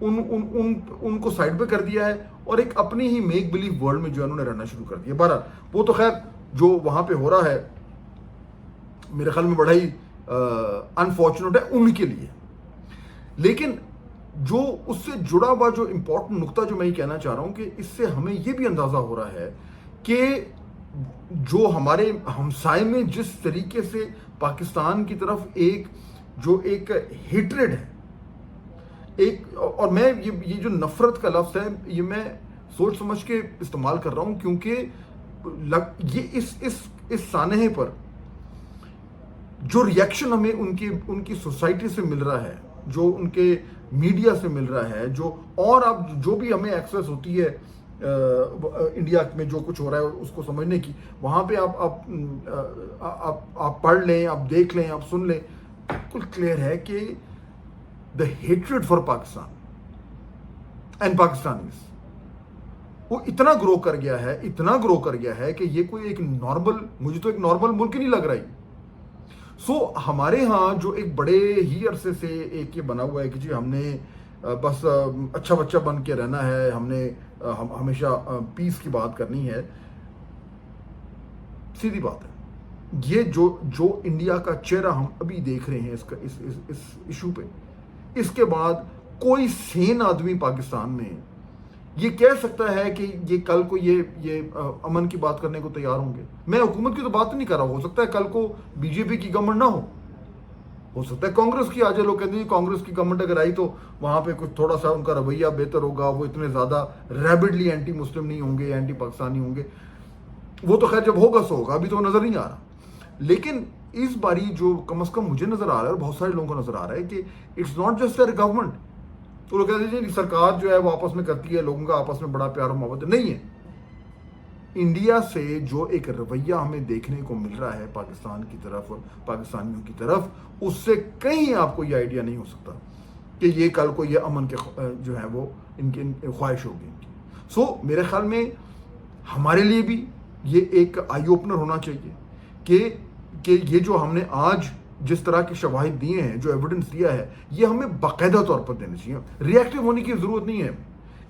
ان کو سائڈ پہ کر دیا ہے اور ایک اپنی ہی میک بلیو ورلڈ میں جو ہے انہوں نے رہنا شروع کر دیا. بہرحال وہ تو خیر جو وہاں پہ ہو رہا ہے میرے خیال میں بڑا ہی انفارچونیٹ ہے ان کے لیے. لیکن جو اس سے جڑا ہوا جو امپورٹنٹ نقطہ جو میں یہ کہنا چاہ رہا ہوں کہ اس سے ہمیں یہ بھی اندازہ ہو رہا ہے کہ جو ہمارے ہمسائے میں جس طریقے سے پاکستان کی طرف ایک ہیٹریڈ ہے اور میں یہ جو نفرت کا لفظ ہے یہ میں سوچ سمجھ کے استعمال کر رہا ہوں کیونکہ یہ اس سانحے پر جو ریئیکشن ہمیں ان کی سوسائٹی سے مل رہا ہے, جو ان کے میڈیا سے مل رہا ہے, اور اب جو بھی ہمیں ایکسیس ہوتی ہے انڈیا میں جو کچھ ہو رہا ہے اس کو سمجھنے کی, وہاں پہ آپ پڑھ لیں, آپ دیکھ لیں, آپ سن لیں, بالکل کلیئر ہے کہ the hatred for Pakistan and Pakistanis وہ اتنا گرو کر گیا ہے کہ یہ کوئی ایک نارمل, مجھے تو ایک نارمل ملک ہی نہیں لگ رہا ہے. سو ہمارے ہاں جو ایک بڑے ہی عرصے سے ایک یہ بنا ہوا ہے کہ جی ہم نے بس اچھا بچہ بن کے رہنا ہے, ہم نے ہمیشہ پیس کی بات کرنی ہے. سیدھی بات ہے, یہ جو انڈیا کا چہرہ ہم ابھی دیکھ رہے ہیں اس ایشو پہ, اس کے بعد کوئی سین آدمی پاکستان میں یہ کہہ سکتا ہے کہ یہ کل کو یہ امن کی بات کرنے کو تیار ہوں گے. میں حکومت کی تو بات نہیں کر رہا ہوں, ہو سکتا ہے کل کو بی جے پی کی گورنمنٹ نہ ہو سکتا ہے کانگریس کی آ جائے. لوگ کہتے ہیں کانگریس کی گورنمنٹ اگر آئی تو وہاں پہ کچھ تھوڑا سا ان کا رویہ بہتر ہوگا, وہ اتنے زیادہ ریبڈلی اینٹی مسلم نہیں ہوں گے, اینٹی پاکستانی ہوں گے. وہ تو خیر جب ہوگا سو ہوگا, ابھی تو نظر نہیں آ رہا. لیکن اس باری جو کم از کم مجھے نظر آ رہا ہے اور بہت سارے لوگوں کو نظر آ رہا ہے کہ it's not just a government. تو لوگ کہتے ہیں سرکار جو ہے وہ آپس میں کرتی ہے, لوگوں کا آپس میں بڑا پیار و محبت نہیں ہے. انڈیا سے جو ایک رویہ ہمیں دیکھنے کو مل رہا ہے پاکستان کی طرف, پاکستانیوں کی طرف, اس سے کہیں آپ کو یہ آئیڈیا نہیں ہو سکتا کہ یہ کل کو یہ امن کے جو ہے وہ ان کی خواہش ہوگی. سو میرے خیال میں ہمارے لیے بھی یہ ایک آئی اوپنر ہونا چاہیے کہ یہ جو ہم نے آج جس طرح کے شواہد دیے ہیں, جو ایویڈنس دیا ہے, یہ ہمیں باقاعدہ طور پر دینے چاہیے. ریئیکٹیو ہونے کی ضرورت نہیں ہے.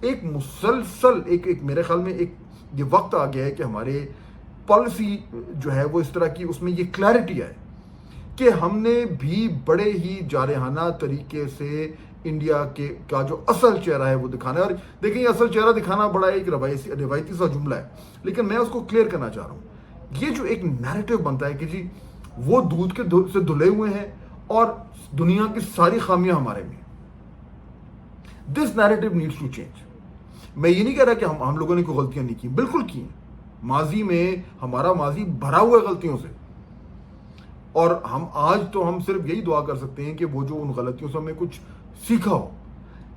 ایک مسلسل ایک میرے خیال میں ایک یہ وقت آ گیا ہے کہ ہمارے پالیسی جو ہے وہ اس طرح کی, اس میں یہ کلیئرٹی ہے کہ ہم نے بھی بڑے ہی جارحانہ طریقے سے انڈیا کا جو اصل چہرہ ہے وہ دکھانا ہے. اور دیکھیں یہ اصل چہرہ دکھانا بڑا ایک روایتی سا جملہ ہے, لیکن میں اس کو کلیئر کرنا چاہ رہا ہوں. یہ جو ایک نیریٹو بنتا ہے کہ جی وہ دودھ کے سے دھلے ہوئے ہیں اور دنیا کی ساری خامیاں ہمارے میں, دس نیریٹو نیڈس ٹو چینج. میں یہ نہیں کہہ رہا کہ ہم لوگوں نے کوئی غلطیاں نہیں کی, بالکل کی ہیں. ماضی میں ہمارا ماضی بھرا ہوا ہے غلطیوں سے, اور آج تو ہم صرف یہی دعا کر سکتے ہیں کہ وہ جو ان غلطیوں سے ہمیں کچھ سیکھا ہو.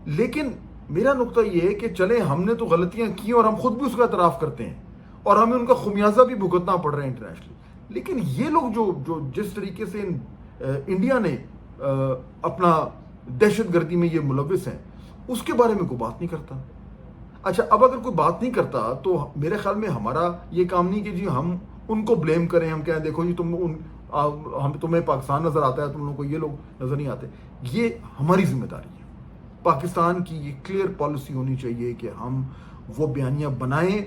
لیکن میرا نقطہ یہ ہے کہ چلیں ہم نے تو غلطیاں کی اور ہم خود بھی اس کا اعتراف کرتے ہیں اور ہمیں ان کا خمیازہ بھی بھگتنا پڑ رہا ہے انٹرنیشنلی. لیکن یہ لوگ جو جس طریقے سے انڈیا نے اپنا دہشت گردی میں یہ ملوث ہیں, اس کے بارے میں کوئی بات نہیں کرتا. اچھا, اب اگر کوئی بات نہیں کرتا تو میرے خیال میں ہمارا یہ کام نہیں کہ جی ہم ان کو بلیم کریں, ہم کہیں دیکھو جی تمہیں پاکستان نظر آتا ہے, تم لوگوں کو یہ لوگ نظر نہیں آتے. یہ ہماری ذمہ داری ہے. پاکستان کی یہ کلیئر پالیسی ہونی چاہیے کہ ہم وہ بیانیاں بنائیں,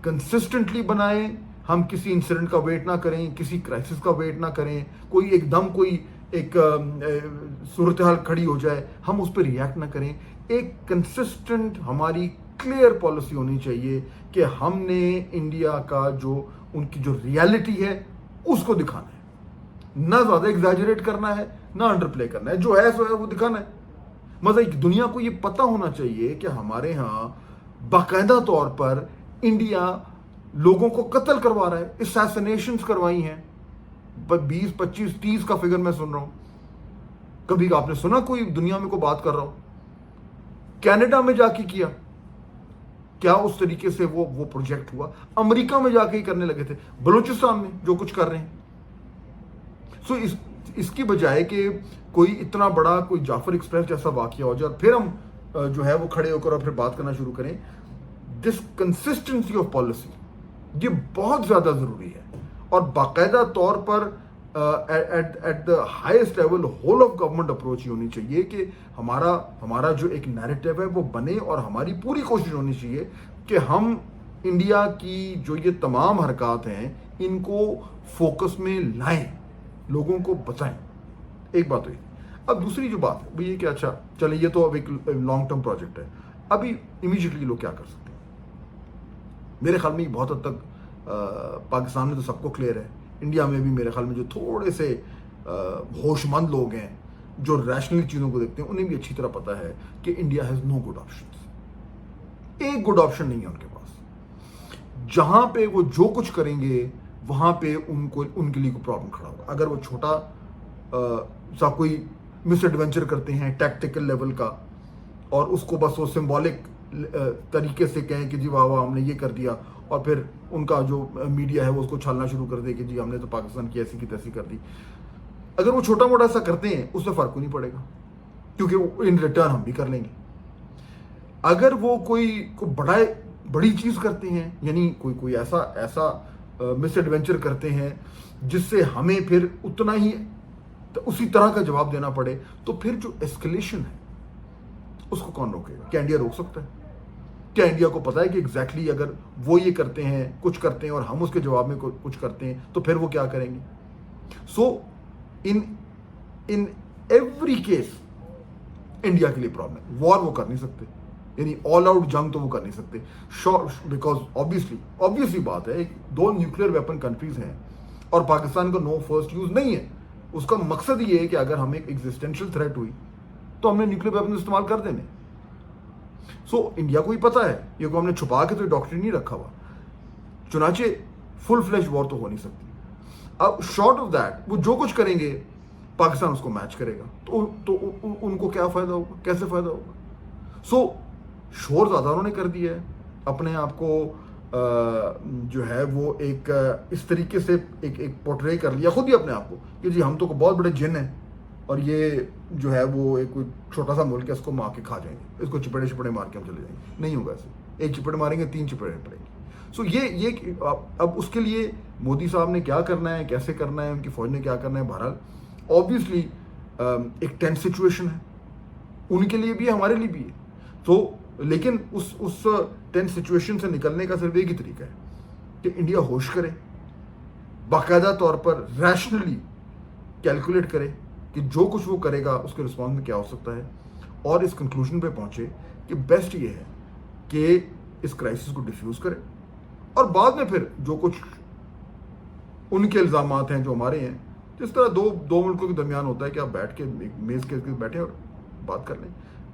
کنسسٹنٹلی بنائیں. ہم کسی انسیڈنٹ کا ویٹ نہ کریں, کسی کرائسس کا ویٹ نہ کریں, کوئی ایک دم کوئی ایک صورتحال کھڑی ہو جائے ہم اس پہ ریئیکٹ نہ کریں. ایک کنسسٹنٹ ہماری کلیئر پالیسی ہونی چاہیے کہ ہم نے انڈیا کا جو ان کی جو ریالٹی ہے اس کو دکھانا ہے, نہ زیادہ ایگزیجریٹ کرنا ہے, نہ انڈر پلے کرنا ہے. جو ہے سو ہے وہ دکھانا ہے. مطلب دنیا کو یہ پتہ ہونا چاہیے کہ ہمارے ہاں باقاعدہ طور پر انڈیا لوگوں کو قتل کروا رہا ہے, اسیسنیشنز کروائی ہیں. 20, 25, 30 کا فگر میں سن رہا ہوں. کبھی آپ نے سنا کوئی دنیا میں کوئی بات کر رہا ہو؟ کینیڈا میں جا کے کیا اس طریقے سے وہ پروجیکٹ ہوا؟ امریکہ میں جا کے ہی کرنے لگے تھے. بلوچستان میں جو کچھ کر رہے ہیں. سو اس کی بجائے کہ کوئی اتنا بڑا کوئی جعفر ایکسپریس جیسا واقعہ ہو جائے اور پھر ہم جو ہے وہ کھڑے ہو کر اور پھر بات کرنا شروع کریں, دس کنسسٹنسی آف پالیسی یہ بہت زیادہ ضروری ہے. اور باقاعدہ طور پر at the highest level whole of government approach ہی ہونی چاہیے کہ ہمارا جو ایک نیریٹو ہے وہ بنے، اور ہماری پوری کوشش ہونی چاہیے کہ ہم انڈیا کی جو یہ تمام حرکات ہیں ان کو فوکس میں لائیں، لوگوں کو بچائیں. ایک بات ہوئی. اب دوسری جو بات ہے وہ یہ کہ اچھا چلیں یہ تو اب ایک لانگ ٹرم پروجیکٹ ہے، ابھی امیجیٹلی لوگ کیا کر سکتے ہیں؟ میرے خیال میں یہ بہت حد تک پاکستان میں تو سب کو کلیئر ہے، انڈیا میں بھی میرے خیال میں جو تھوڑے سے ہوش مند لوگ ہیں جو ریشنل چیزوں کو دیکھتے ہیں انہیں بھی اچھی طرح پتہ ہے کہ India has no good options. ایک گڈ آپشن نہیں ہے ان کے پاس. جہاں پہ وہ جو کچھ کریں گے وہاں پہ ان کے لیے کوئی پرابلم کھڑا ہوگا. اگر وہ چھوٹا سا کوئی مس ایڈونچر کرتے ہیں ٹیکٹیکل لیول کا، اور اس کو بس وہ سمبولک طریقے سے کہیں کہ جی واہ واہ ہم نے یہ کر دیا، اور پھر ان کا جو میڈیا ہے وہ اس کو چھالنا شروع کر دے کہ جی ہم نے تو پاکستان کی ایسی کی تیسی کر دی. اگر وہ چھوٹا موٹا سا کرتے ہیں اس سے فرق کو نہیں پڑے گا، کیونکہ ان ریٹرن ہم بھی کر لیں گے. اگر وہ کوئی بڑی چیز کرتے ہیں، یعنی کوئی ایسا مس ایڈونچر کرتے ہیں جس سے ہمیں پھر اتنا ہی اسی طرح کا جواب دینا پڑے، تو پھر جو ایسکلیشن ہے اس کو کون روکے گا؟ کیا انڈیا روک سکتا ہے؟ کیا انڈیا کو پتا ہے کہ ایگزیکٹلی اگر وہ یہ کرتے ہیں کچھ کرتے ہیں اور ہم اس کے جواب میں کچھ کرتے ہیں تو پھر وہ کیا کریں گے؟ سو ان ایوری کیس انڈیا کے لیے پرابلم ہے. وار وہ کر نہیں سکتے، یعنی آل آؤٹ جنگ تو وہ کر نہیں سکتے، بیکاز آبویسلی بات ہے دو نیوکلیر ویپن کنٹریز ہیں اور پاکستان کا نو فرسٹ یوز نہیں ہے. اس کا مقصد یہ ہے کہ اگر ہمیں ایگزسٹینشیل تھریٹ ہوئی تو ہم نے نیوکلیر ویپن استعمال کر دینے. سو انڈیا کو ہی پتا ہے، یہ کو ہم نے چھپا کے تو ڈاکٹری نہیں رکھا ہوا. چنانچہ فل فلیش وار تو ہو نہیں سکتی. اب شارٹ آف دیٹ وہ جو کچھ کریں گے پاکستان اس کو میچ کرے گا، تو ان کو کیا فائدہ ہوگا، کیسے فائدہ ہوگا؟ سو شور زیادہ انہوں نے کر دیا ہے، اپنے آپ کو جو ہے وہ ایک اس طریقے سے ایک پورٹرے کر لیا خود ہی اپنے آپ کو کہ جی ہم تو بہت بڑے جن ہیں اور یہ جو ہے وہ ایک کوئی چھوٹا سا ملک ہے، اس کو مار کے کھا جائیں گے، اس کو چپڑے مار کے ہم چلے جائیں گے. نہیں ہوگا ایسے، ایک چپڑ ماریں گے 3 چپڑے پڑیں گے. سو یہ اب اس کے لیے مودی صاحب نے کیا کرنا ہے، کیسے کرنا ہے، ان کی فوج نے کیا کرنا ہے. بہرحال آبویسلی ایک ٹینس سچویشن ہے ان کے لیے بھی ہے، ہمارے لیے بھی ہے. تو لیکن اس ٹینس سچویشن سے نکلنے کا صرف ایک ہی طریقہ ہے کہ انڈیا ہوش کرے، باقاعدہ طور پر ریشنلی کیلکولیٹ کرے کہ جو کچھ وہ کرے گا اس کے رسپانس میں کیا ہو سکتا ہے، اور اس کنکلوژن پہ پہنچے کہ بیسٹ یہ ہے کہ اس کرائسس کو ڈیفیوز کرے، اور بعد میں پھر جو کچھ ان کے الزامات ہیں جو ہمارے ہیں، جس طرح دو ملکوں کے درمیان ہوتا ہے کہ آپ بیٹھ کے میز کے بیٹھیں اور بات کر لیں.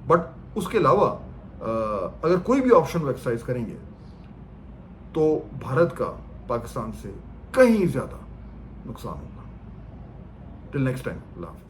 بٹ اس کے علاوہ اگر کوئی بھی آپشن وہ ایکسرسائز کریں گے تو بھارت کا پاکستان سے کہیں زیادہ نقصان ہوگا. ٹل نیکسٹ ٹائم، اللہ حافظ.